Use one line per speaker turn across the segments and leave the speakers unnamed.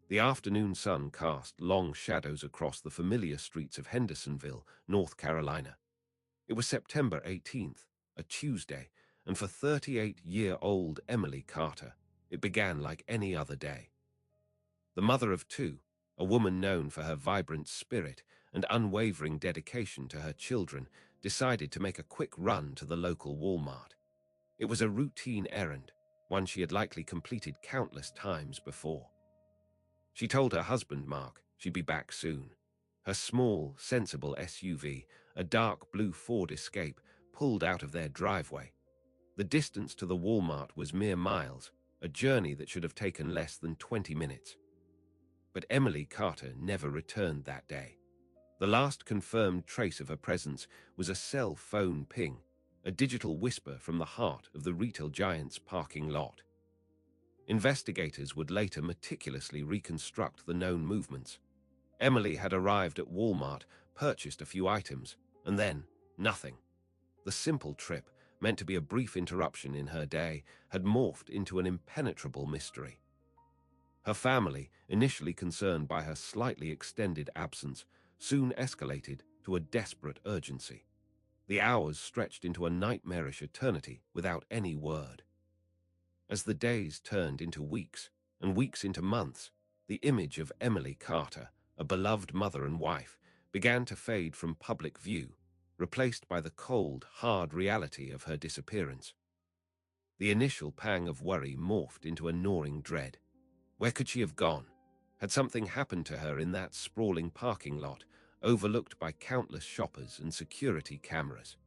The afternoon sun cast long shadows across the familiar streets of Hendersonville, North Carolina. It was September 18th, a Tuesday, and for 38-year-old Emily Carter, it began like any other day. The mother of two, a woman known for her vibrant spirit and unwavering dedication to her children, decided to make a quick run to the local Walmart. It was a routine errand, one she had likely completed countless times before. She told her husband, Mark, she'd be back soon. Her small, sensible SUV, a dark blue Ford Escape, pulled out of their driveway. The distance to the Walmart was mere miles, a journey that should have taken less than 20 minutes. But Emily Carter never returned that day. The last confirmed trace of her presence was a cell phone ping, a digital whisper from the heart of the retail giant's parking lot. Investigators would later meticulously reconstruct the known movements. Emily had arrived at Walmart, purchased a few items, and then nothing. The simple trip, meant to be a brief interruption in her day, had morphed into an impenetrable mystery. Her family, initially concerned by her slightly extended absence, soon escalated to a desperate urgency. The hours stretched into a nightmarish eternity without any word. As the days turned into weeks, and weeks into months, the image of Emily Carter, a beloved mother and wife, began to fade from public view, replaced by the cold, hard reality of her disappearance. The initial pang of worry morphed into a gnawing dread. Where could she have gone? Had something happened to her in that sprawling parking lot, overlooked by countless shoppers and security cameras?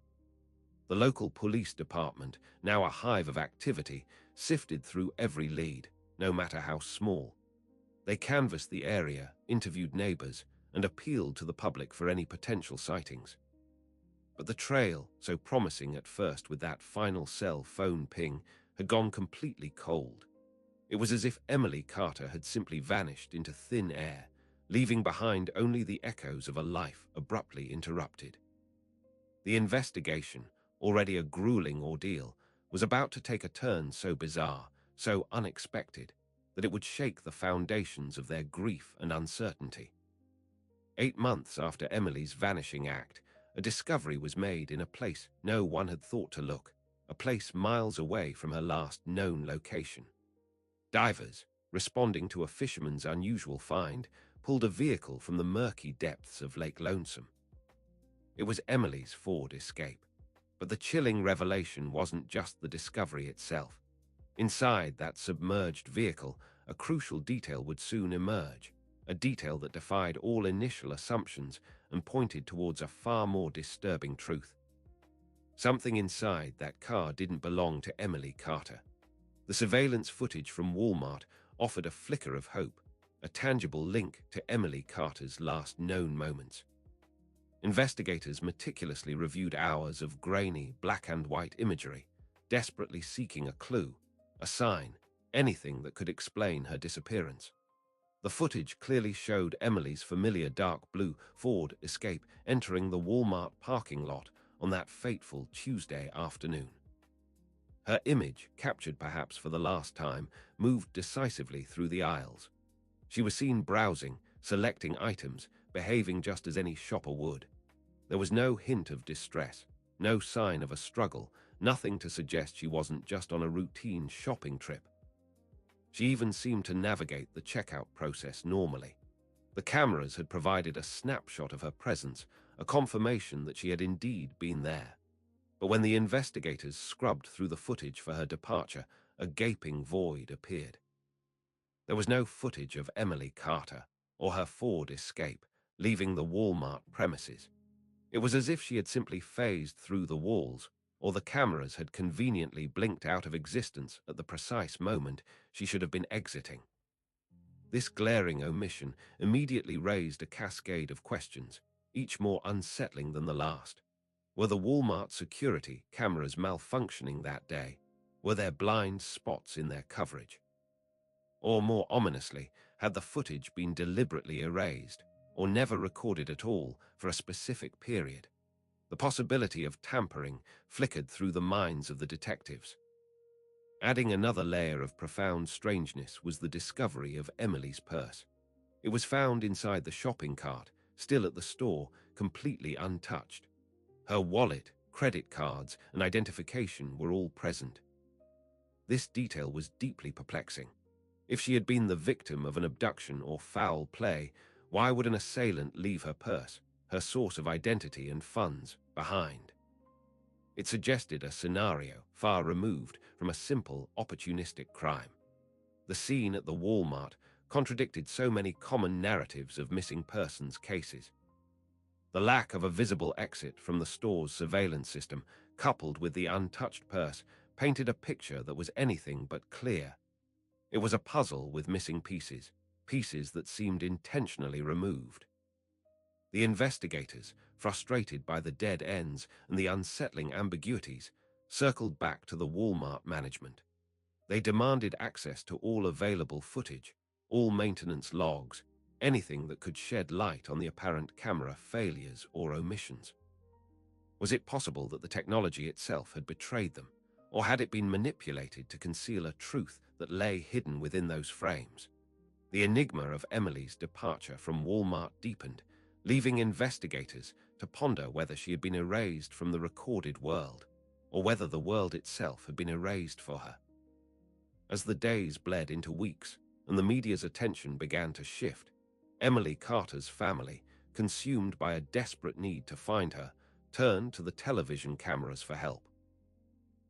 The local police department, now a hive of activity, sifted through every lead, no matter how small. They canvassed the area, interviewed neighbors, and appealed to the public for any potential sightings. But the trail, so promising at first with that final cell phone ping, had gone completely cold. It was as if Emily Carter had simply vanished into thin air, leaving behind only the echoes of a life abruptly interrupted. The investigation, already a grueling ordeal, was about to take a turn so bizarre, so unexpected, that it would shake the foundations of their grief and uncertainty. 8 months after Emily's vanishing act, a discovery was made in a place no one had thought to look, a place miles away from her last known location. Divers, responding to a fisherman's unusual find, pulled a vehicle from the murky depths of Lake Lonesome. It was Emily's Ford Escape. But the chilling revelation wasn't just the discovery itself. Inside that submerged vehicle, a crucial detail would soon emerge, a detail that defied all initial assumptions and pointed towards a far more disturbing truth. Something inside that car didn't belong to Emily Carter. The surveillance footage from Walmart offered a flicker of hope, a tangible link to Emily Carter's last known moments. Investigators meticulously reviewed hours of grainy, black-and-white imagery, desperately seeking a clue, a sign, anything that could explain her disappearance. The footage clearly showed Emily's familiar dark blue Ford Escape entering the Walmart parking lot on that fateful Tuesday afternoon. Her image, captured perhaps for the last time, moved decisively through the aisles. She was seen browsing, selecting items, behaving just as any shopper would. There was no hint of distress, no sign of a struggle, nothing to suggest she wasn't just on a routine shopping trip. She even seemed to navigate the checkout process normally. The cameras had provided a snapshot of her presence, a confirmation that she had indeed been there. But when the investigators scrubbed through the footage for her departure, a gaping void appeared. There was no footage of Emily Carter or her Ford Escape leaving the Walmart premises. It was as if she had simply phased through the walls, or the cameras had conveniently blinked out of existence at the precise moment she should have been exiting. This glaring omission immediately raised a cascade of questions, each more unsettling than the last. Were the Walmart security cameras malfunctioning that day? Were there blind spots in their coverage? Or more ominously, had the footage been deliberately erased, or never recorded at all for a specific period? The possibility of tampering flickered through the minds of the detectives. Adding another layer of profound strangeness was the discovery of Emily's purse. It was found inside the shopping cart, still at the store, completely untouched. Her wallet, credit cards, and identification were all present. This detail was deeply perplexing. If she had been the victim of an abduction or foul play, why would an assailant leave her purse, her source of identity and funds, behind? It suggested a scenario far removed from a simple, opportunistic crime. The scene at the Walmart contradicted so many common narratives of missing persons cases. The lack of a visible exit from the store's surveillance system, coupled with the untouched purse, painted a picture that was anything but clear. It was a puzzle with missing pieces, pieces that seemed intentionally removed. The investigators, frustrated by the dead ends and the unsettling ambiguities, circled back to the Walmart management. They demanded access to all available footage, all maintenance logs, anything that could shed light on the apparent camera failures or omissions. Was it possible that the technology itself had betrayed them, or had it been manipulated to conceal a truth that lay hidden within those frames? The enigma of Emily's departure from Walmart deepened, leaving investigators to ponder whether she had been erased from the recorded world, or whether the world itself had been erased for her. As the days bled into weeks and the media's attention began to shift, Emily Carter's family, consumed by a desperate need to find her, turned to the television cameras for help.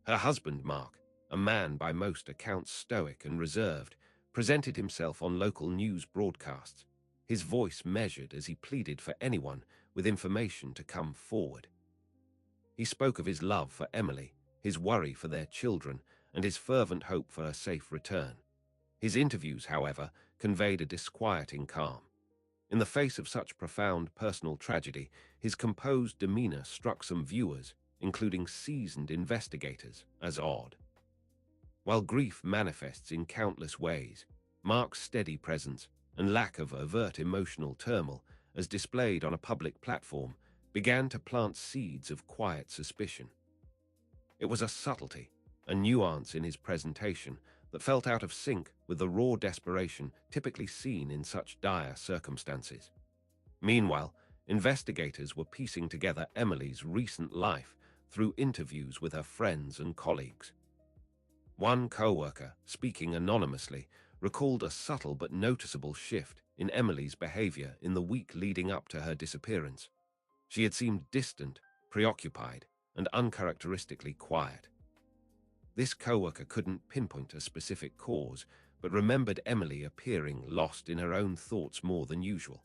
Her husband, Mark, a man by most accounts stoic and reserved, presented himself on local news broadcasts, his voice measured as he pleaded for anyone with information to come forward. He spoke of his love for Emily, his worry for their children, and his fervent hope for her safe return. His interviews, however, conveyed a disquieting calm. In the face of such profound personal tragedy, his composed demeanor struck some viewers, including seasoned investigators, as odd. While grief manifests in countless ways, Mark's steady presence and lack of overt emotional turmoil, as displayed on a public platform, began to plant seeds of quiet suspicion. It was a subtlety, a nuance in his presentation that felt out of sync with the raw desperation typically seen in such dire circumstances. Meanwhile, investigators were piecing together Emily's recent life through interviews with her friends and colleagues. One co-worker, speaking anonymously, recalled a subtle but noticeable shift in Emily's behavior in the week leading up to her disappearance. She had seemed distant, preoccupied, and uncharacteristically quiet. This co-worker couldn't pinpoint a specific cause, but remembered Emily appearing lost in her own thoughts more than usual.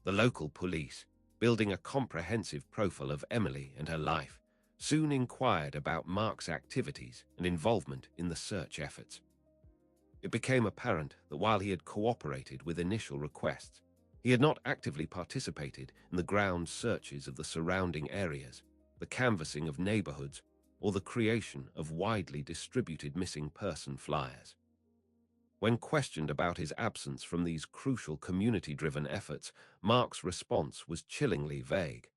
The local police, building a comprehensive profile of Emily and her life, soon inquired about Mark's activities and involvement in the search efforts. It became apparent that while he had cooperated with initial requests, he had not actively participated in the ground searches of the surrounding areas, the canvassing of neighborhoods, or the creation of widely distributed missing person flyers. When questioned about his absence from these crucial community-driven efforts, Mark's response was chillingly vague.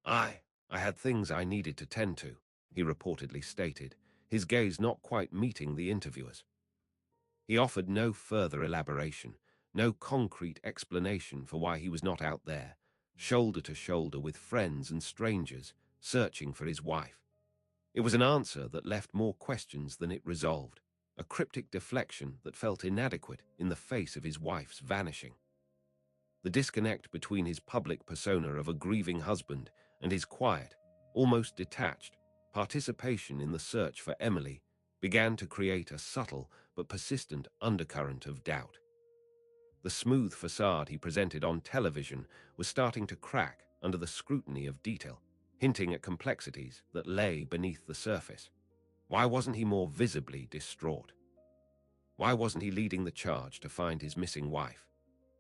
I had things I needed to tend to," he reportedly stated, his gaze not quite meeting the interviewers. He offered no further elaboration, no concrete explanation for why he was not out there, shoulder to shoulder with friends and strangers, searching for his wife. It was an answer that left more questions than it resolved, a cryptic deflection that felt inadequate in the face of his wife's vanishing. The disconnect between his public persona of a grieving husband and his quiet, almost detached, participation in the search for Emily began to create a subtle but persistent undercurrent of doubt. The smooth facade he presented on television was starting to crack under the scrutiny of detail, hinting at complexities that lay beneath the surface. Why wasn't he more visibly distraught? Why wasn't he leading the charge to find his missing wife?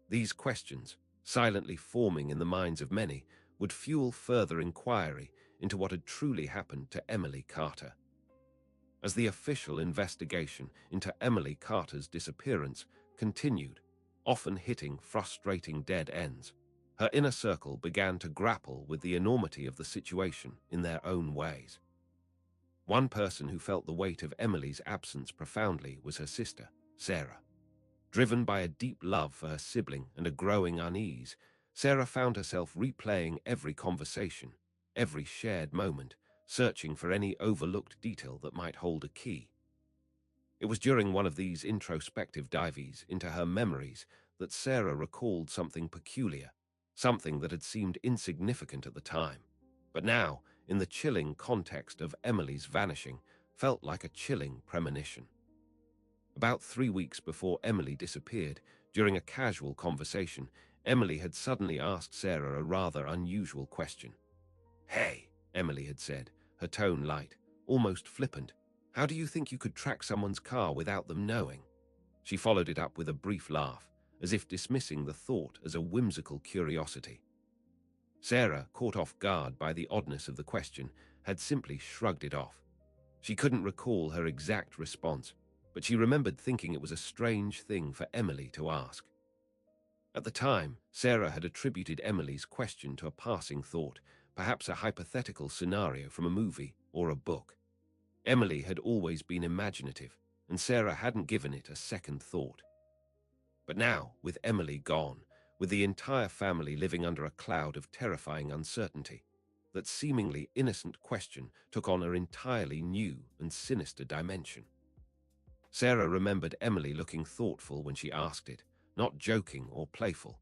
These questions, silently forming in the minds of many, would fuel further inquiry into what had truly happened to Emily Carter. As the official investigation into Emily Carter's disappearance continued, often hitting frustrating dead ends, her inner circle began to grapple with the enormity of the situation in their own ways. One person who felt the weight of Emily's absence profoundly was her sister, Sarah. Driven by a deep love for her sibling and a growing unease, Sarah found herself replaying every conversation, every shared moment, searching for any overlooked detail that might hold a key. It was during one of these introspective dives into her memories that Sarah recalled something peculiar, something that had seemed insignificant at the time, but now, in the chilling context of Emily's vanishing, felt like a chilling premonition. About 3 weeks before Emily disappeared, during a casual conversation, Emily had suddenly asked Sarah a rather unusual question. "Hey," Emily had said, her tone light, almost flippant. "How do you think you could track someone's car without them knowing?" She followed it up with a brief laugh, as if dismissing the thought as a whimsical curiosity. Sarah, caught off guard by the oddness of the question, had simply shrugged it off. She couldn't recall her exact response, but she remembered thinking it was a strange thing for Emily to ask. At the time, Sarah had attributed Emily's question to a passing thought, perhaps a hypothetical scenario from a movie or a book. Emily had always been imaginative, and Sarah hadn't given it a second thought. But now, with Emily gone, with the entire family living under a cloud of terrifying uncertainty, that seemingly innocent question took on an entirely new and sinister dimension. Sarah remembered Emily looking thoughtful when she asked it, not joking or playful.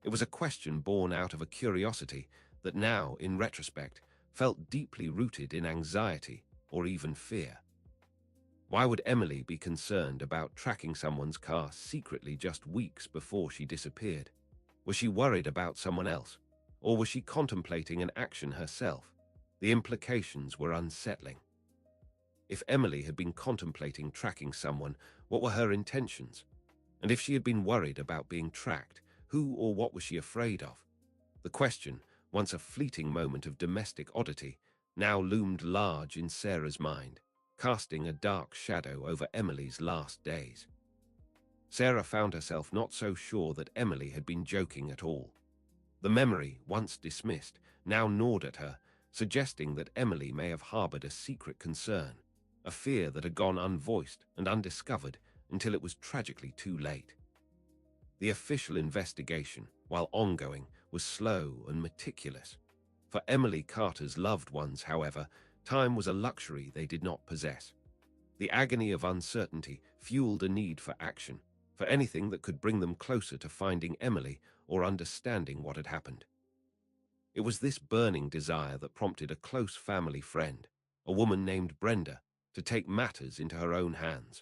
It was a question born out of a curiosity that now, in retrospect, felt deeply rooted in anxiety or even fear. Why would Emily be concerned about tracking someone's car secretly just weeks before she disappeared? Was she worried about someone else? Or was she contemplating an action herself? The implications were unsettling. If Emily had been contemplating tracking someone, what were her intentions? And if she had been worried about being tracked, who or what was she afraid of? The question, once a fleeting moment of domestic oddity, now loomed large in Sarah's mind, casting a dark shadow over Emily's last days. Sarah found herself not so sure that Emily had been joking at all. The memory, once dismissed, now gnawed at her, suggesting that Emily may have harbored a secret concern, a fear that had gone unvoiced and undiscovered until it was tragically too late. The official investigation, while ongoing, was slow and meticulous. For Emily Carter's loved ones, however, time was a luxury they did not possess. The agony of uncertainty fueled a need for action, for anything that could bring them closer to finding Emily or understanding what had happened. It was this burning desire that prompted a close family friend, a woman named Brenda, to take matters into her own hands.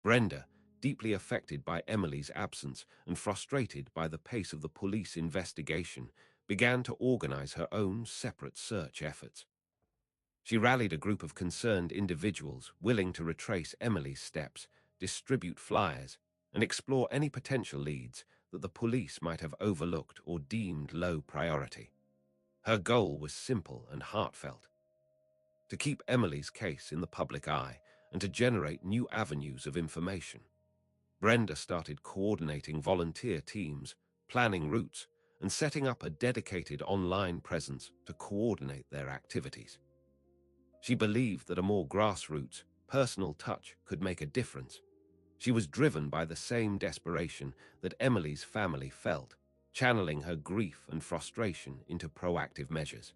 Brenda, deeply affected by Emily's absence and frustrated by the pace of the police investigation, began to organize her own separate search efforts. She rallied a group of concerned individuals willing to retrace Emily's steps, distribute flyers, and explore any potential leads that the police might have overlooked or deemed low priority. Her goal was simple and heartfelt: to keep Emily's case in the public eye and to generate new avenues of information. Brenda started coordinating volunteer teams, planning routes, and setting up a dedicated online presence to coordinate their activities. She believed that a more grassroots, personal touch could make a difference. She was driven by the same desperation that Emily's family felt, channeling her grief and frustration into proactive measures.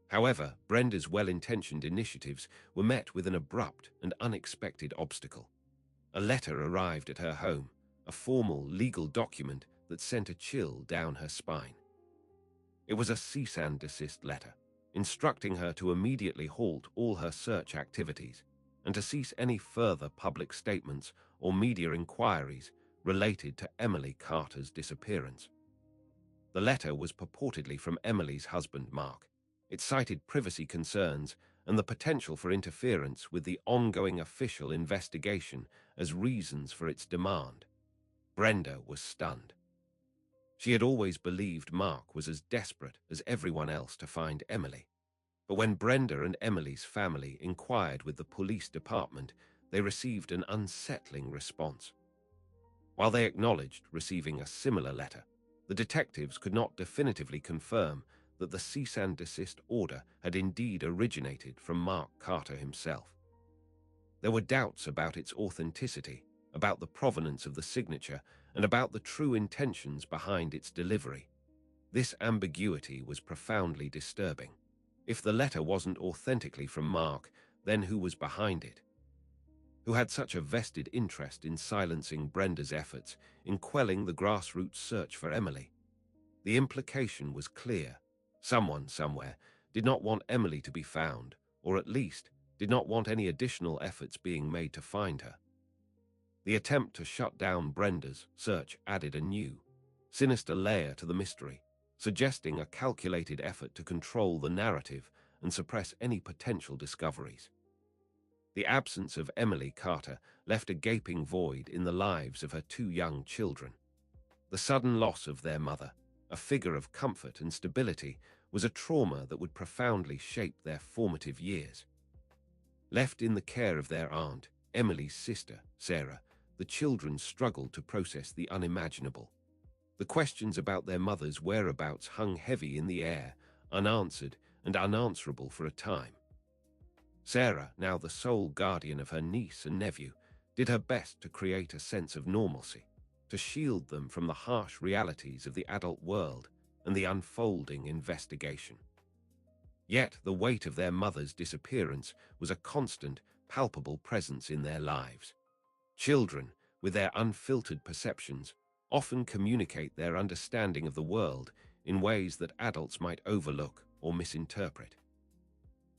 However, Brenda's well-intentioned initiatives were met with an abrupt and unexpected obstacle. A letter arrived at her home, a formal legal document that sent a chill down her spine. It was a cease and desist letter, instructing her to immediately halt all her search activities and to cease any further public statements or media inquiries related to Emily Carter's disappearance. The letter was purportedly from Emily's husband, Mark. It cited privacy concerns and the potential for interference with the ongoing official investigation as reasons for its demand. Brenda was stunned. She had always believed Mark was as desperate as everyone else to find Emily. But when Brenda and Emily's family inquired with the police department, they received an unsettling response. While they acknowledged receiving a similar letter, the detectives could not definitively confirm that the cease and desist order had indeed originated from Mark Carter himself. There were doubts about its authenticity, about the provenance of the signature, and about the true intentions behind its delivery. This ambiguity was profoundly disturbing. If the letter wasn't authentically from Mark, then who was behind it? Who had such a vested interest in silencing Brenda's efforts, in quelling the grassroots search for Emily? The implication was clear. Someone, somewhere, did not want Emily to be found, or at least did not want any additional efforts being made to find her. The attempt to shut down Brenda's search added a new, sinister layer to the mystery, suggesting a calculated effort to control the narrative and suppress any potential discoveries. The absence of Emily Carter left a gaping void in the lives of her two young children. The sudden loss of their mother, a figure of comfort and stability, was a trauma that would profoundly shape their formative years. Left in the care of their aunt, Emily's sister, Sarah, the children struggled to process the unimaginable. The questions about their mother's whereabouts hung heavy in the air, unanswered and unanswerable for a time. Sarah, now the sole guardian of her niece and nephew, did her best to create a sense of normalcy, to shield them from the harsh realities of the adult world and the unfolding investigation. Yet the weight of their mother's disappearance was a constant, palpable presence in their lives. Children, with their unfiltered perceptions, often communicate their understanding of the world in ways that adults might overlook or misinterpret.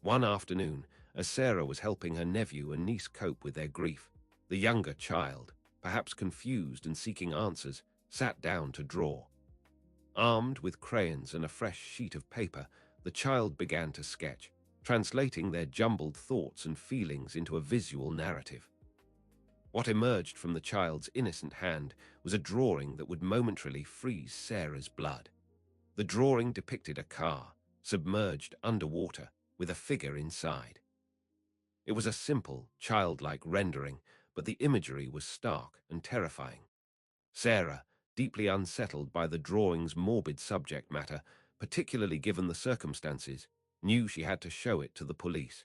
One afternoon, as Sarah was helping her nephew and niece cope with their grief, the younger child, perhaps confused and seeking answers, sat down to draw. Armed with crayons and a fresh sheet of paper, the child began to sketch, translating their jumbled thoughts and feelings into a visual narrative. What emerged from the child's innocent hand was a drawing that would momentarily freeze Sarah's blood. The drawing depicted a car, submerged underwater, with a figure inside. It was a simple, childlike rendering, but the imagery was stark and terrifying. Sarah, deeply unsettled by the drawing's morbid subject matter, particularly given the circumstances, knew she had to show it to the police.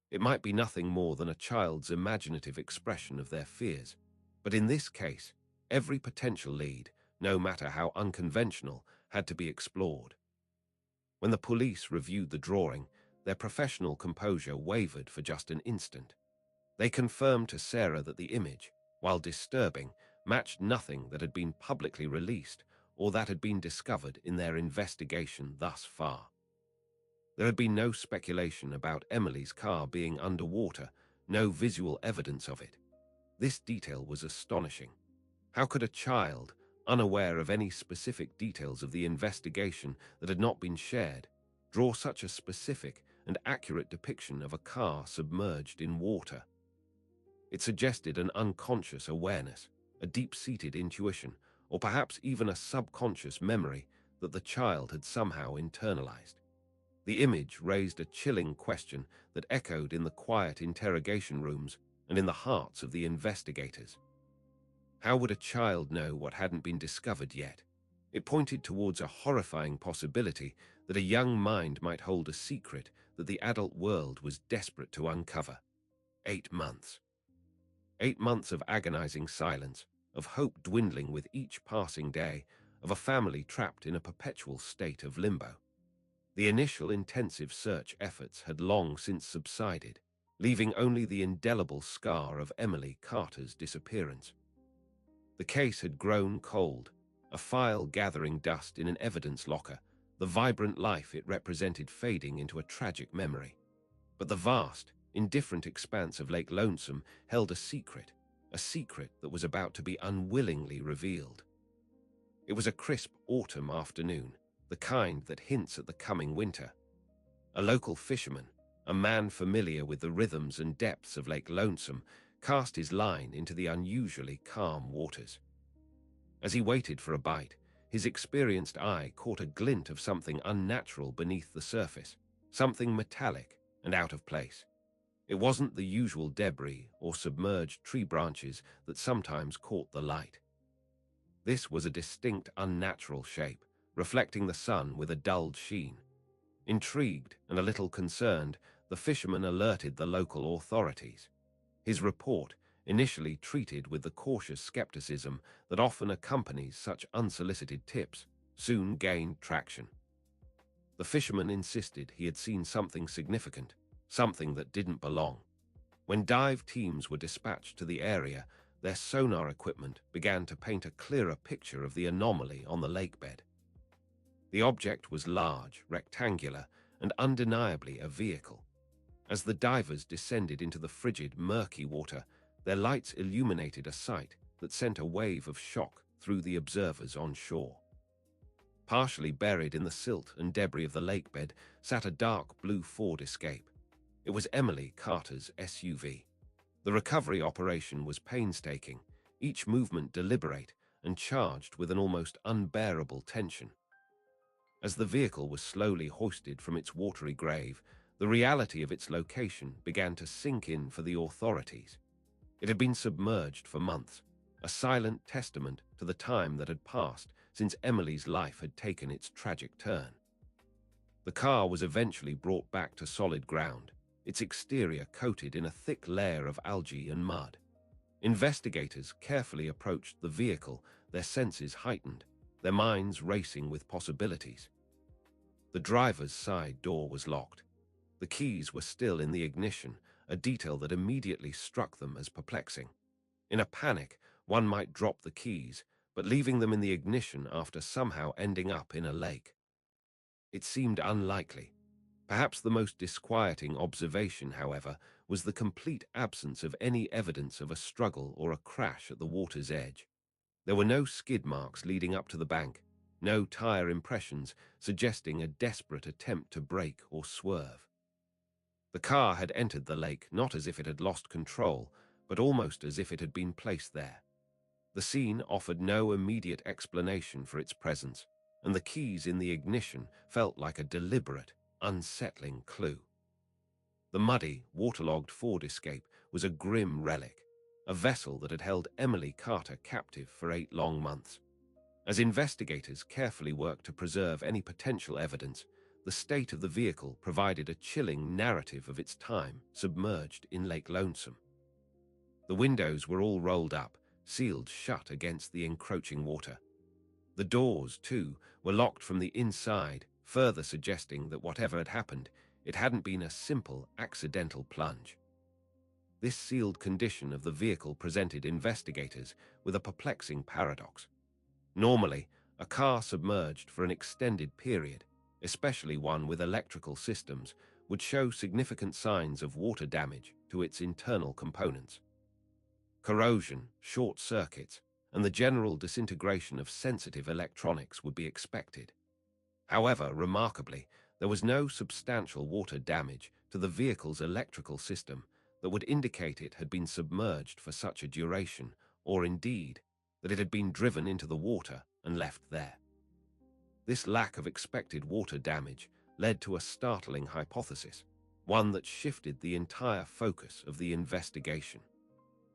It might be nothing more than a child's imaginative expression of their fears, but in this case, every potential lead, no matter how unconventional, had to be explored. When the police reviewed the drawing, their professional composure wavered for just an instant. They confirmed to Sarah that the image, while disturbing, matched nothing that had been publicly released or that had been discovered in their investigation thus far. There had been no speculation about Emily's car being underwater, no visual evidence of it. This detail was astonishing. How could a child, unaware of any specific details of the investigation that had not been shared, draw such a specific and accurate depiction of a car submerged in water? It suggested an unconscious awareness, a deep-seated intuition, or perhaps even a subconscious memory that the child had somehow internalized. The image raised a chilling question that echoed in the quiet interrogation rooms and in the hearts of the investigators. How would a child know what hadn't been discovered yet? It pointed towards a horrifying possibility that a young mind might hold a secret that the adult world was desperate to uncover. 8 months. 8 months of agonizing silence, of hope dwindling with each passing day, of a family trapped in a perpetual state of limbo. The initial intensive search efforts had long since subsided, leaving only the indelible scar of Emily Carter's disappearance. The case had grown cold, a file gathering dust in an evidence locker, the vibrant life it represented fading into a tragic memory. But the vast, indifferent expanse of Lake Lonesome held a secret that was about to be unwillingly revealed. It was a crisp autumn afternoon, the kind that hints at the coming winter. A local fisherman, a man familiar with the rhythms and depths of Lake Lonesome, cast his line into the unusually calm waters. As he waited for a bite, his experienced eye caught a glint of something unnatural beneath the surface, something metallic and out of place. It wasn't the usual debris or submerged tree branches that sometimes caught the light. This was a distinct, unnatural shape, reflecting the sun with a dulled sheen. Intrigued and a little concerned, the fisherman alerted the local authorities. His report, initially treated with the cautious skepticism that often accompanies such unsolicited tips, soon gained traction. The fisherman insisted he had seen something significant, something that didn't belong. When dive teams were dispatched to the area, their sonar equipment began to paint a clearer picture of the anomaly on the lakebed. The object was large, rectangular, and undeniably a vehicle. As the divers descended into the frigid, murky water, their lights illuminated a sight that sent a wave of shock through the observers on shore. Partially buried in the silt and debris of the lakebed sat a dark blue Ford Escape. It was Emily Carter's SUV. The recovery operation was painstaking, each movement deliberate and charged with an almost unbearable tension. As the vehicle was slowly hoisted from its watery grave, the reality of its location began to sink in for the authorities. It had been submerged for months, a silent testament to the time that had passed since Emily's life had taken its tragic turn. The car was eventually brought back to solid ground, its exterior coated in a thick layer of algae and mud. Investigators carefully approached the vehicle, their senses heightened, their minds racing with possibilities. The driver's side door was locked. The keys were still in the ignition, a detail that immediately struck them as perplexing. In a panic, one might drop the keys, but leaving them in the ignition after somehow ending up in a lake. It seemed unlikely. Perhaps the most disquieting observation, however, was the complete absence of any evidence of a struggle or a crash at the water's edge. There were no skid marks leading up to the bank, no tire impressions suggesting a desperate attempt to brake or swerve. The car had entered the lake not as if it had lost control, but almost as if it had been placed there. The scene offered no immediate explanation for its presence, and the keys in the ignition felt like a deliberate, unsettling clue. The muddy, waterlogged Ford Escape was a grim relic, a vessel that had held Emily Carter captive for 8 long months. As investigators carefully worked to preserve any potential evidence, the state of the vehicle provided a chilling narrative of its time submerged in Lake Lonesome. The windows were all rolled up, sealed shut against the encroaching water. The doors, too, were locked from the inside, further suggesting that whatever had happened, it hadn't been a simple, accidental plunge. This sealed condition of the vehicle presented investigators with a perplexing paradox. Normally, a car submerged for an extended period, especially one with electrical systems, would show significant signs of water damage to its internal components. Corrosion, short circuits, and the general disintegration of sensitive electronics would be expected. However, remarkably, there was no substantial water damage to the vehicle's electrical system that would indicate it had been submerged for such a duration, or indeed, that it had been driven into the water and left there. This lack of expected water damage led to a startling hypothesis, one that shifted the entire focus of the investigation.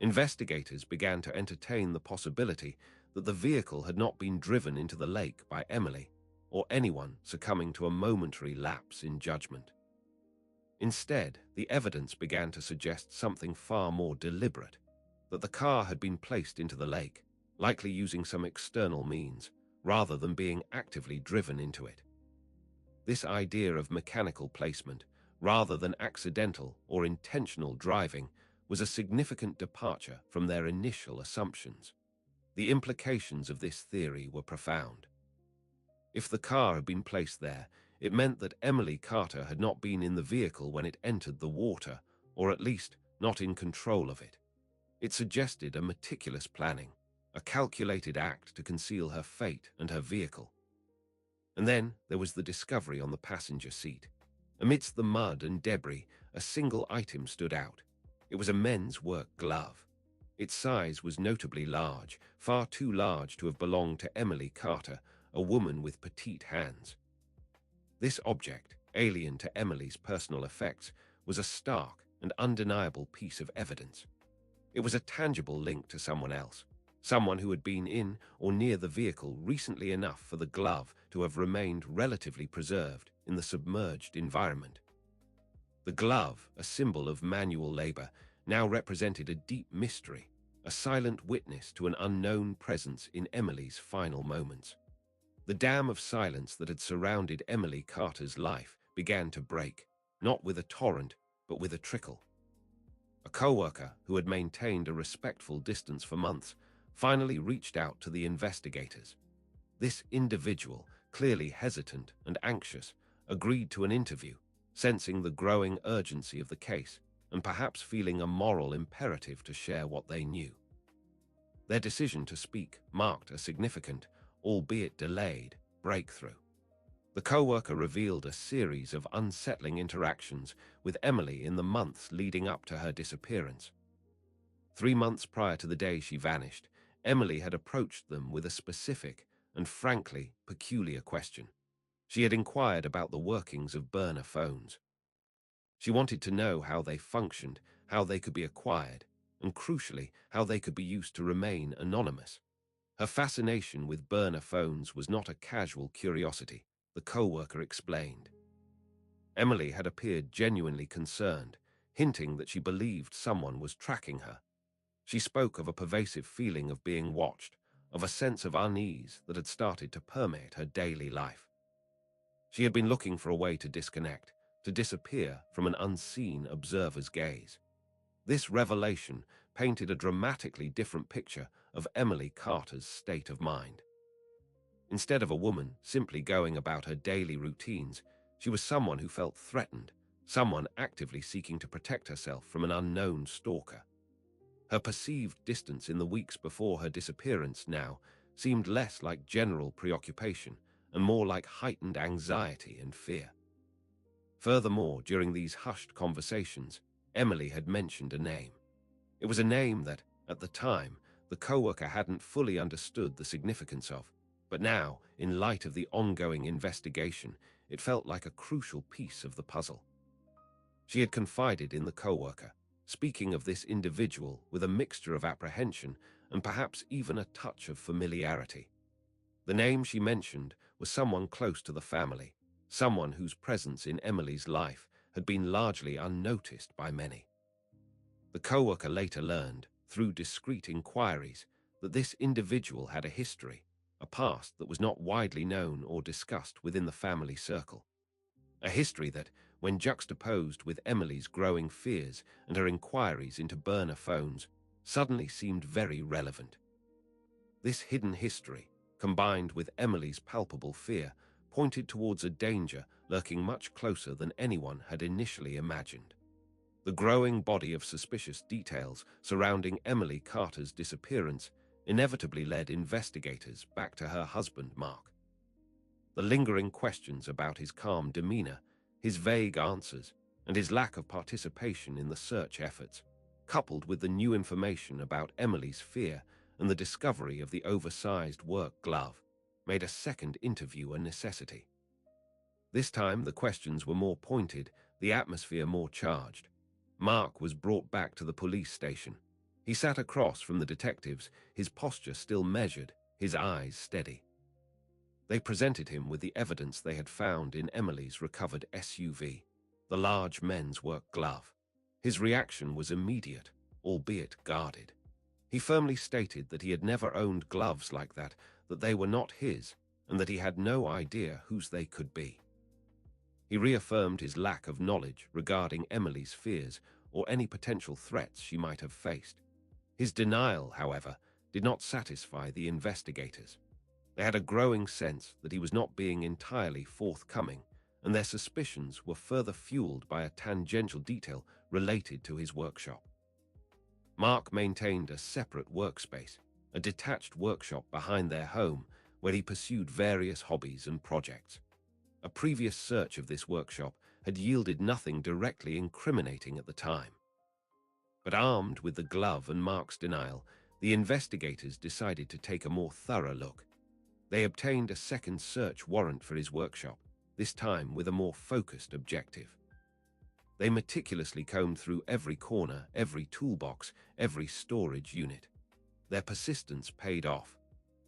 Investigators began to entertain the possibility that the vehicle had not been driven into the lake by Emily or anyone succumbing to a momentary lapse in judgment. Instead, the evidence began to suggest something far more deliberate, that the car had been placed into the lake, likely using some external means, rather than being actively driven into it. This idea of mechanical placement, rather than accidental or intentional driving, was a significant departure from their initial assumptions. The implications of this theory were profound. If the car had been placed there, it meant that Emily Carter had not been in the vehicle when it entered the water, or at least not in control of it. It suggested a meticulous planning, a calculated act to conceal her fate and her vehicle. And then there was the discovery on the passenger seat. Amidst the mud and debris, a single item stood out. It was a men's work glove. Its size was notably large, far too large to have belonged to Emily Carter, a woman with petite hands. This object, alien to Emily's personal effects, was a stark and undeniable piece of evidence. It was a tangible link to someone else, someone who had been in or near the vehicle recently enough for the glove to have remained relatively preserved in the submerged environment. The glove, a symbol of manual labor, now represented a deep mystery, a silent witness to an unknown presence in Emily's final moments. The dam of silence that had surrounded Emily Carter's life began to break, not with a torrent, but with a trickle. A co-worker who had maintained a respectful distance for months finally reached out to the investigators. This individual, clearly hesitant and anxious, agreed to an interview, sensing the growing urgency of the case and perhaps feeling a moral imperative to share what they knew. Their decision to speak marked a significant, albeit delayed, breakthrough. The co-worker revealed a series of unsettling interactions with Emily in the months leading up to her disappearance. 3 months prior to the day she vanished, Emily had approached them with a specific and frankly peculiar question. She had inquired about the workings of burner phones. She wanted to know how they functioned, how they could be acquired, and crucially, how they could be used to remain anonymous. Her fascination with burner phones was not a casual curiosity, the co-worker explained. Emily had appeared genuinely concerned, hinting that she believed someone was tracking her. She spoke of a pervasive feeling of being watched, of a sense of unease that had started to permeate her daily life. She had been looking for a way to disconnect, to disappear from an unseen observer's gaze. This revelation painted a dramatically different picture of Emily Carter's state of mind. Instead of a woman simply going about her daily routines, she was someone who felt threatened, someone actively seeking to protect herself from an unknown stalker. Her perceived distance in the weeks before her disappearance now seemed less like general preoccupation and more like heightened anxiety and fear. Furthermore, during these hushed conversations, Emily had mentioned a name. It was a name that, at the time, the co-worker hadn't fully understood the significance of, but now, in light of the ongoing investigation, it felt like a crucial piece of the puzzle. She had confided in the co-worker, speaking of this individual with a mixture of apprehension and perhaps even a touch of familiarity. The name she mentioned was someone close to the family, someone whose presence in Emily's life had been largely unnoticed by many. The co-worker later learned, through discreet inquiries, that this individual had a history, a past that was not widely known or discussed within the family circle. A history that, when juxtaposed with Emily's growing fears and her inquiries into burner phones, suddenly seemed very relevant. This hidden history, combined with Emily's palpable fear, pointed towards a danger lurking much closer than anyone had initially imagined. The growing body of suspicious details surrounding Emily Carter's disappearance inevitably led investigators back to her husband, Mark. The lingering questions about his calm demeanor, his vague answers, and his lack of participation in the search efforts, coupled with the new information about Emily's fear and the discovery of the oversized work glove, made a second interview a necessity. This time, the questions were more pointed, the atmosphere more charged. Mark was brought back to the police station. He sat across from the detectives, his posture still measured, his eyes steady. They presented him with the evidence they had found in Emily's recovered SUV, the large men's work glove. His reaction was immediate, albeit guarded. He firmly stated that he had never owned gloves like that they were not his, and that he had no idea whose they could be. He reaffirmed his lack of knowledge regarding Emily's fears or any potential threats she might have faced. His denial, however, did not satisfy the investigators. They had a growing sense that he was not being entirely forthcoming, and their suspicions were further fueled by a tangential detail related to his workshop. Mark maintained a separate workspace, a detached workshop behind their home, where he pursued various hobbies and projects. A previous search of this workshop had yielded nothing directly incriminating at the time. But armed with the glove and Mark's denial, the investigators decided to take a more thorough look. They obtained a second search warrant for his workshop, this time with a more focused objective. They meticulously combed through every corner, every toolbox, every storage unit. Their persistence paid off.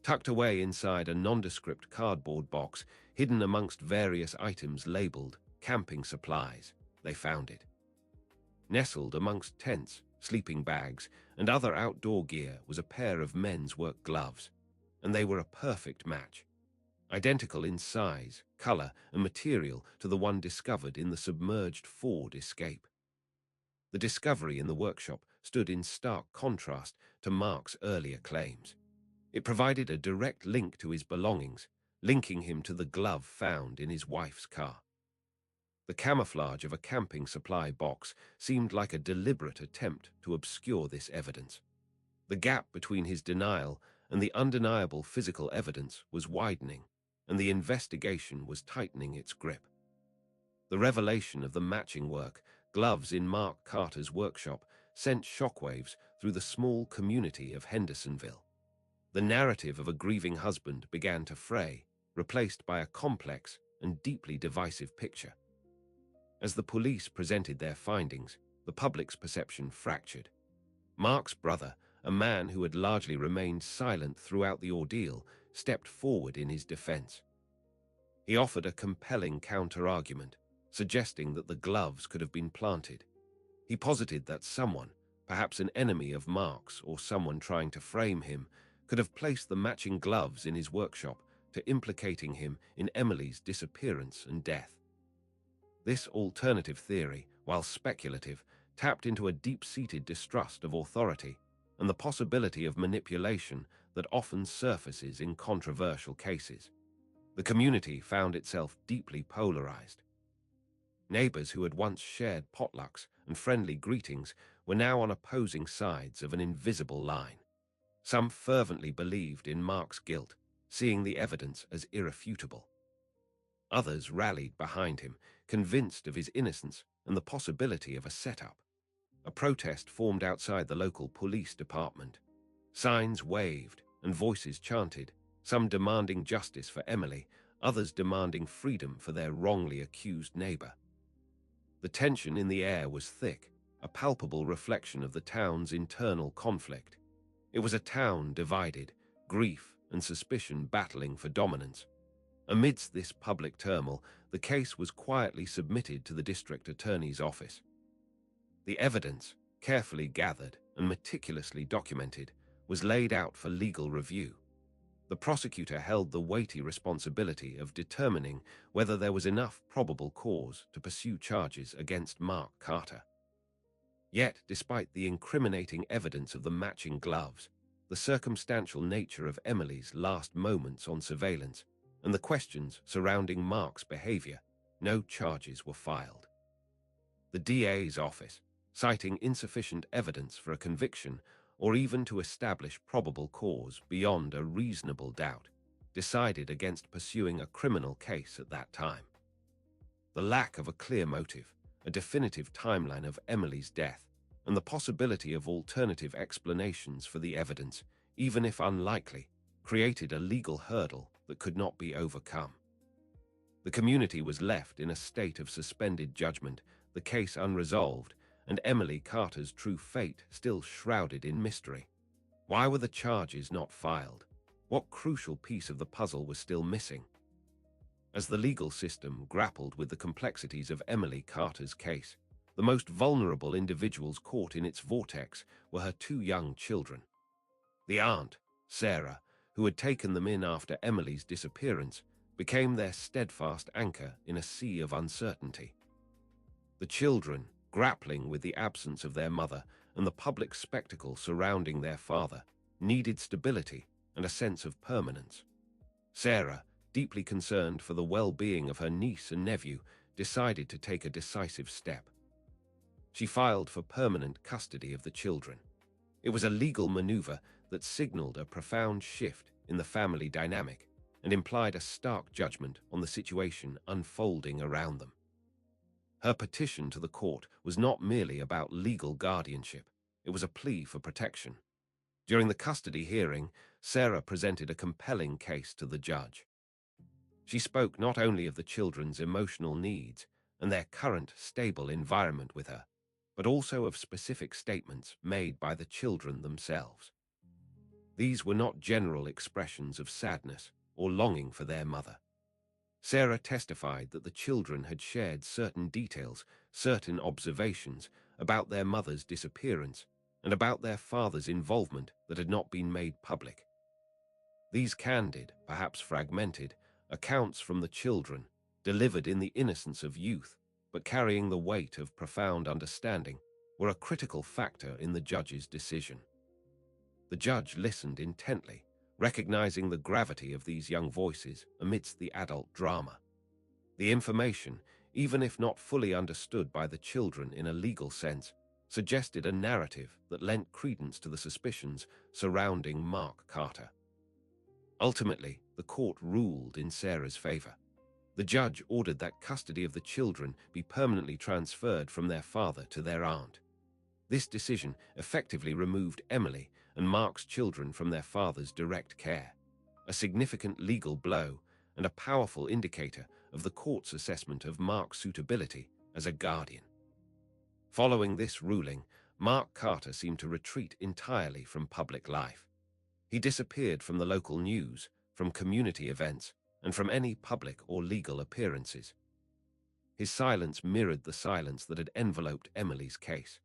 Tucked away inside a nondescript cardboard box, hidden amongst various items labeled camping supplies, they found it. Nestled amongst tents, sleeping bags, and other outdoor gear was a pair of men's work gloves, and they were a perfect match. Identical in size, color, and material to the one discovered in the submerged Ford Escape. The discovery in the workshop stood in stark contrast to Mark's earlier claims. It provided a direct link to his belongings, linking him to the glove found in his wife's car. The camouflage of a camping supply box seemed like a deliberate attempt to obscure this evidence. The gap between his denial and the undeniable physical evidence was widening, and the investigation was tightening its grip. The revelation of the matching work, gloves in Mark Carter's workshop, sent shockwaves through the small community of Hendersonville. The narrative of a grieving husband began to fray, replaced by a complex and deeply divisive picture. As the police presented their findings, the public's perception fractured. Mark's brother, a man who had largely remained silent throughout the ordeal, stepped forward in his defense. He offered a compelling counter-argument, suggesting that the gloves could have been planted. He posited that someone, perhaps an enemy of Mark's or someone trying to frame him, could have placed the matching gloves in his workshop to implicating him in Emily's disappearance and death. This alternative theory, while speculative, tapped into a deep-seated distrust of authority and the possibility of manipulation that often surfaces in controversial cases. The community found itself deeply polarized. Neighbors who had once shared potlucks and friendly greetings were now on opposing sides of an invisible line. Some fervently believed in Mark's guilt, seeing the evidence as irrefutable. Others rallied behind him, convinced of his innocence and the possibility of a setup. A protest formed outside the local police department. Signs waved and voices chanted, some demanding justice for Emily, others demanding freedom for their wrongly accused neighbor. The tension in the air was thick, a palpable reflection of the town's internal conflict. It was a town divided, grief and suspicion battling for dominance. Amidst this public turmoil, the case was quietly submitted to the district attorney's office. The evidence, carefully gathered and meticulously documented, was laid out for legal review. The prosecutor held the weighty responsibility of determining whether there was enough probable cause to pursue charges against Mark Carter. Yet, despite the incriminating evidence of the matching gloves, the circumstantial nature of Emily's last moments on surveillance, and the questions surrounding Mark's behavior, no charges were filed. The DA's office, citing insufficient evidence for a conviction or even to establish probable cause beyond a reasonable doubt, decided against pursuing a criminal case at that time. The lack of a clear motive, a definitive timeline of Emily's death, and the possibility of alternative explanations for the evidence, even if unlikely, created a legal hurdle that could not be overcome. The community was left in a state of suspended judgment, the case unresolved, and Emily Carter's true fate still shrouded in mystery. Why were the charges not filed? What crucial piece of the puzzle was still missing? As the legal system grappled with the complexities of Emily Carter's case, the most vulnerable individuals caught in its vortex were her two young children. The aunt, Sarah, who had taken them in after Emily's disappearance, became their steadfast anchor in a sea of uncertainty. The children, grappling with the absence of their mother and the public spectacle surrounding their father, needed stability and a sense of permanence. Sarah, deeply concerned for the well-being of her niece and nephew, decided to take a decisive step. She filed for permanent custody of the children. It was a legal maneuver that signaled a profound shift in the family dynamic and implied a stark judgment on the situation unfolding around them. Her petition to the court was not merely about legal guardianship, it was a plea for protection. During the custody hearing, Sarah presented a compelling case to the judge. She spoke not only of the children's emotional needs and their current stable environment with her, but also of specific statements made by the children themselves. These were not general expressions of sadness or longing for their mother. Sarah testified that the children had shared certain details, certain observations about their mother's disappearance and about their father's involvement that had not been made public. These candid, perhaps fragmented, accounts from the children, delivered in the innocence of youth, but carrying the weight of profound understanding, were a critical factor in the judge's decision. The judge listened intently, recognizing the gravity of these young voices amidst the adult drama. The information, even if not fully understood by the children in a legal sense, suggested a narrative that lent credence to the suspicions surrounding Mark Carter. Ultimately, the court ruled in Sarah's favor. The judge ordered that custody of the children be permanently transferred from their father to their aunt. This decision effectively removed Emily and Mark's children from their father's direct care, a significant legal blow and a powerful indicator of the court's assessment of Mark's suitability as a guardian. Following this ruling, Mark Carter seemed to retreat entirely from public life. He disappeared from the local news, from community events, and from any public or legal appearances. His silence mirrored the silence that had enveloped Emily's case.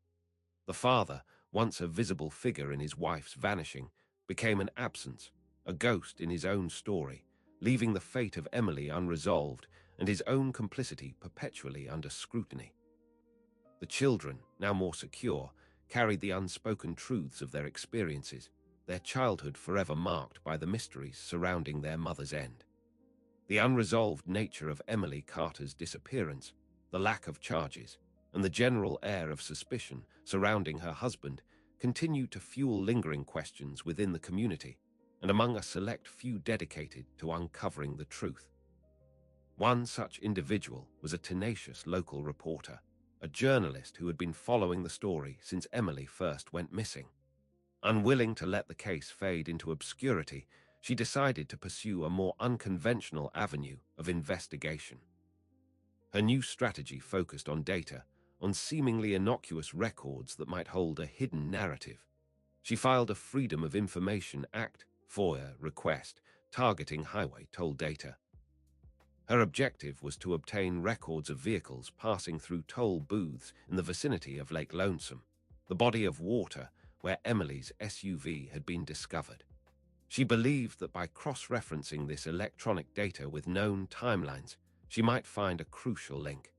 The father, once a visible figure in his wife's vanishing, became an absence, a ghost in his own story, leaving the fate of Emily unresolved and his own complicity perpetually under scrutiny. The children, now more secure, carried the unspoken truths of their experiences, their childhood forever marked by the mysteries surrounding their mother's end. The unresolved nature of Emily Carter's disappearance, the lack of charges, and the general air of suspicion surrounding her husband continued to fuel lingering questions within the community and among a select few dedicated to uncovering the truth. One such individual was a tenacious local reporter, a journalist who had been following the story since Emily first went missing. Unwilling to let the case fade into obscurity, she decided to pursue a more unconventional avenue of investigation. Her new strategy focused on data, on seemingly innocuous records that might hold a hidden narrative. She filed a Freedom of Information Act (FOIA) request targeting highway toll data. Her objective was to obtain records of vehicles passing through toll booths in the vicinity of Lake Lonesome, the body of water where Emily's SUV had been discovered. She believed that by cross-referencing this electronic data with known timelines, she might find a crucial link.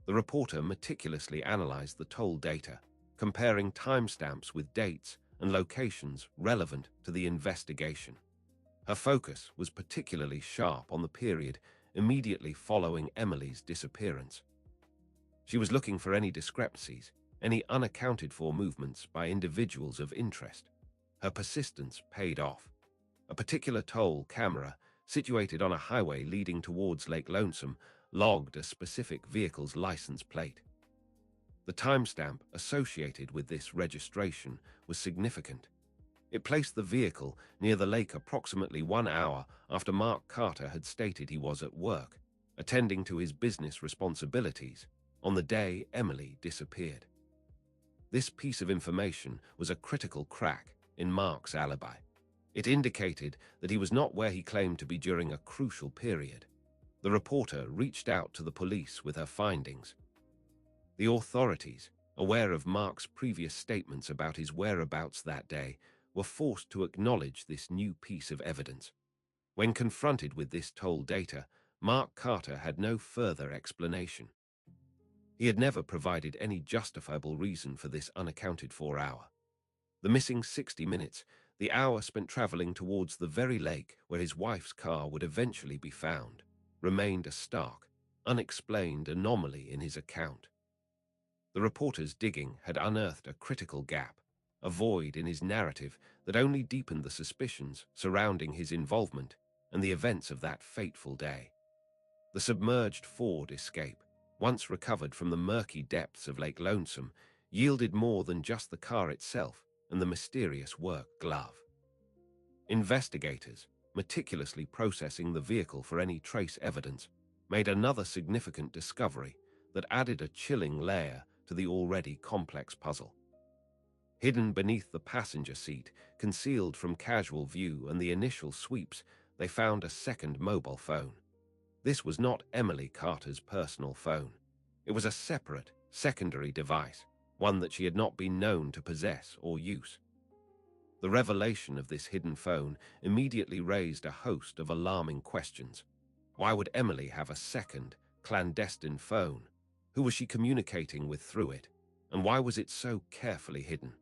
The reporter meticulously analyzed the toll data, comparing timestamps with dates and locations relevant to the investigation. Her focus was particularly sharp on the period immediately following Emily's disappearance. She was looking for any discrepancies, any unaccounted-for movements by individuals of interest. Her persistence paid off. A particular toll camera, situated on a highway leading towards Lake Lonesome, logged a specific vehicle's license plate. The timestamp associated with this registration was significant. It placed the vehicle near the lake approximately 1 hour after Mark Carter had stated he was at work, attending to his business responsibilities, on the day Emily disappeared. This piece of information was a critical crack in Mark's alibi. It indicated that he was not where he claimed to be during a crucial period. The reporter reached out to the police with her findings. The authorities, aware of Mark's previous statements about his whereabouts that day, were forced to acknowledge this new piece of evidence. When confronted with this toll data, Mark Carter had no further explanation. He had never provided any justifiable reason for this unaccounted-for hour. The missing 60 minutes, the hour spent traveling towards the very lake where his wife's car would eventually be found, remained a stark, unexplained anomaly in his account. The reporter's digging had unearthed a critical gap, a void in his narrative that only deepened the suspicions surrounding his involvement and the events of that fateful day. The submerged Ford Escape, once recovered from the murky depths of Lake Lonesome, yielded more than just the car itself and the mysterious work glove. Investigators, meticulously processing the vehicle for any trace evidence, made another significant discovery that added a chilling layer to the already complex puzzle. Hidden beneath the passenger seat, concealed from casual view and the initial sweeps, they found a second mobile phone. This was not Emily Carter's personal phone. It was a separate, secondary device, one that she had not been known to possess or use. The revelation of this hidden phone immediately raised a host of alarming questions. Why would Emily have a second, clandestine phone? Who was she communicating with through it? And why was it so carefully hidden?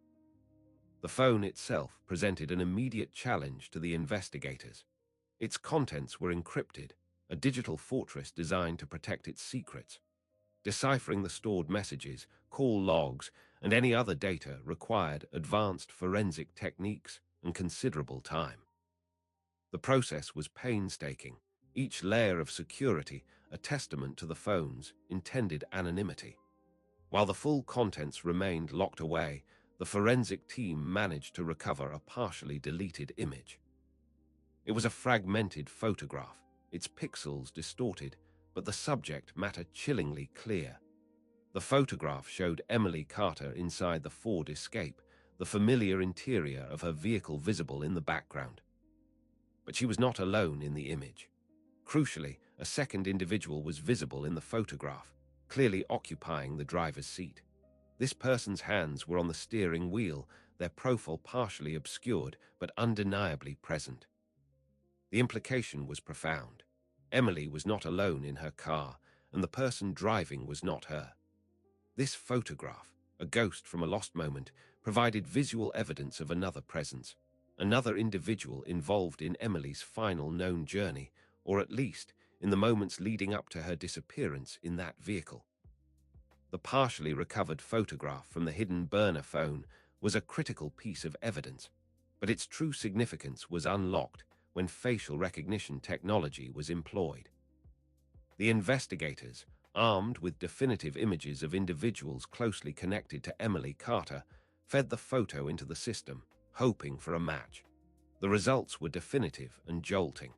The phone itself presented an immediate challenge to the investigators. Its contents were encrypted, a digital fortress designed to protect its secrets. Deciphering the stored messages, call logs, and any other data required advanced forensic techniques and considerable time. The process was painstaking, each layer of security a testament to the phone's intended anonymity. While the full contents remained locked away, the forensic team managed to recover a partially deleted image. It was a fragmented photograph, its pixels distorted, but the subject matter chillingly clear. The photograph showed Emily Carter inside the Ford Escape, the familiar interior of her vehicle visible in the background. But she was not alone in the image. Crucially, a second individual was visible in the photograph, clearly occupying the driver's seat. This person's hands were on the steering wheel, their profile partially obscured but undeniably present. The implication was profound. Emily was not alone in her car, and the person driving was not her. This photograph, a ghost from a lost moment, provided visual evidence of another presence, another individual involved in Emily's final known journey, or at least in the moments leading up to her disappearance in that vehicle. The partially recovered photograph from the hidden burner phone was a critical piece of evidence, but its true significance was unlocked when facial recognition technology was employed. The investigators, armed with definitive images of individuals closely connected to Emily Carter, fed the photo into the system, hoping for a match. The results were definitive and jolting.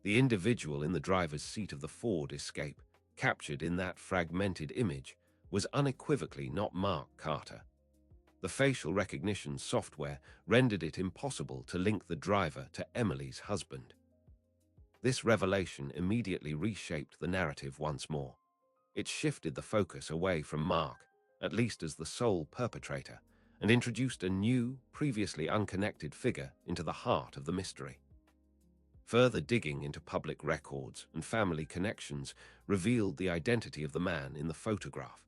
The individual in the driver's seat of the Ford Escape, captured in that fragmented image, was unequivocally not Mark Carter. The facial recognition software rendered it impossible to link the driver to Emily's husband. This revelation immediately reshaped the narrative once more. It shifted the focus away from Mark, at least as the sole perpetrator, and introduced a new, previously unconnected figure into the heart of the mystery. Further digging into public records and family connections revealed the identity of the man in the photograph.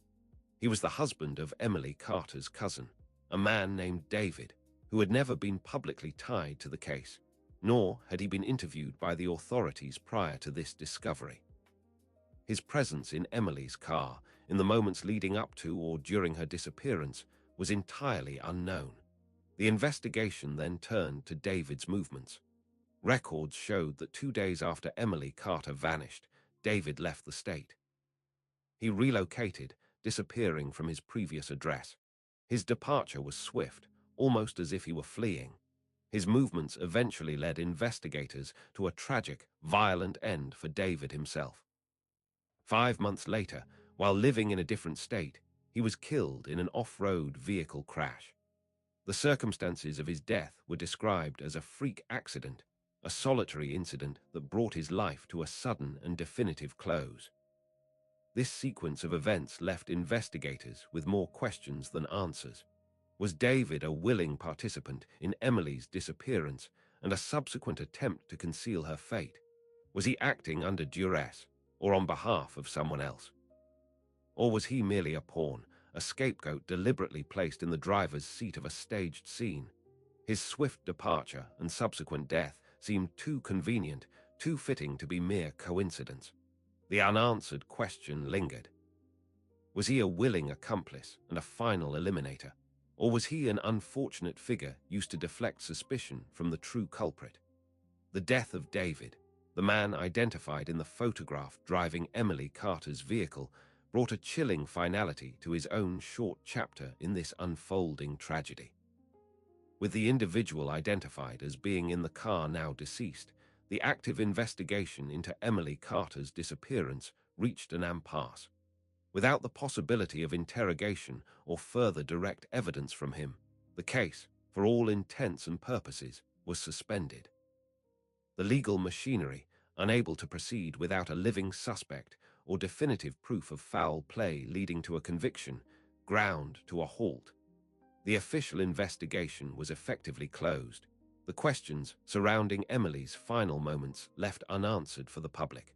He was the husband of Emily Carter's cousin, a man named David, who had never been publicly tied to the case, nor had he been interviewed by the authorities prior to this discovery. His presence in Emily's car, in the moments leading up to or during her disappearance, was entirely unknown. The investigation then turned to David's movements. Records showed that 2 days after Emily Carter vanished, David left the state. He relocated, disappearing from his previous address. His departure was swift, almost as if he were fleeing. His movements eventually led investigators to a tragic, violent end for David himself. 5 months later, while living in a different state, he was killed in an off-road vehicle crash. The circumstances of his death were described as a freak accident, a solitary incident that brought his life to a sudden and definitive close. This sequence of events left investigators with more questions than answers. Was David a willing participant in Emily's disappearance and a subsequent attempt to conceal her fate? Was he acting under duress or on behalf of someone else? Or was he merely a pawn, a scapegoat deliberately placed in the driver's seat of a staged scene? His swift departure and subsequent death seemed too convenient, too fitting to be mere coincidence. The unanswered question lingered. Was he a willing accomplice and a final eliminator? Or was he an unfortunate figure used to deflect suspicion from the true culprit? The death of David, the man identified in the photograph driving Emily Carter's vehicle, brought a chilling finality to his own short chapter in this unfolding tragedy. With the individual identified as being in the car now deceased, the active investigation into Emily Carter's disappearance reached an impasse. Without the possibility of interrogation or further direct evidence from him, The case, for all intents and purposes, was suspended. The legal machinery, unable to proceed without a living suspect or definitive proof of foul play leading to a conviction, ground to a halt. The official investigation was effectively closed, the questions surrounding Emily's final moments left unanswered for the public.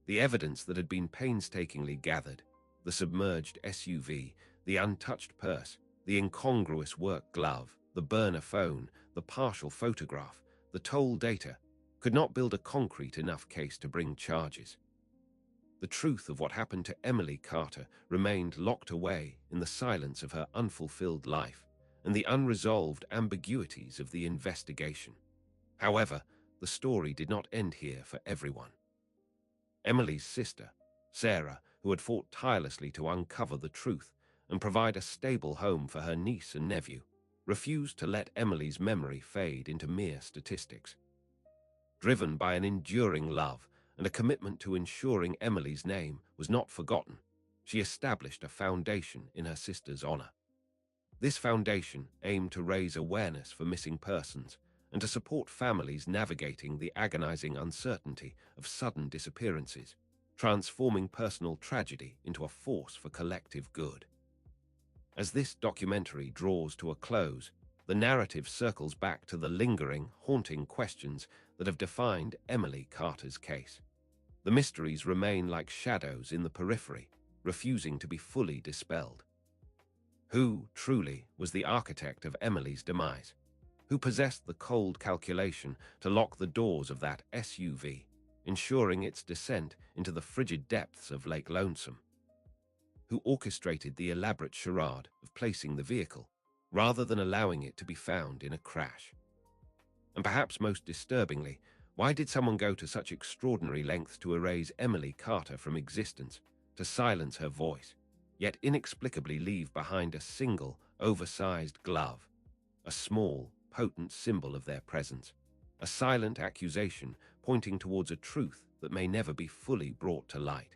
The evidence that had been painstakingly gathered, the submerged SUV, the untouched purse, the incongruous work glove, the burner phone, the partial photograph, the toll data, could not build a concrete enough case to bring charges. The truth of what happened to Emily Carter remained locked away in the silence of her unfulfilled life and the unresolved ambiguities of the investigation. However, the story did not end here for everyone. Emily's sister, Sarah, who had fought tirelessly to uncover the truth and provide a stable home for her niece and nephew, refused to let Emily's memory fade into mere statistics. Driven by an enduring love and a commitment to ensuring Emily's name was not forgotten, she established a foundation in her sister's honor. This foundation aimed to raise awareness for missing persons and to support families navigating the agonizing uncertainty of sudden disappearances, transforming personal tragedy into a force for collective good. As this documentary draws to a close, the narrative circles back to the lingering, haunting questions that have defined Emily Carter's case. The mysteries remain like shadows in the periphery, refusing to be fully dispelled. Who, truly, was the architect of Emily's demise? Who possessed the cold calculation to lock the doors of that SUV, ensuring its descent into the frigid depths of Lake Lonesome? Who orchestrated the elaborate charade of placing the vehicle, rather than allowing it to be found in a crash? And perhaps most disturbingly, why did someone go to such extraordinary lengths to erase Emily Carter from existence, to silence her voice, yet inexplicably leave behind a single, oversized glove, a small, potent symbol of their presence, a silent accusation pointing towards a truth that may never be fully brought to light?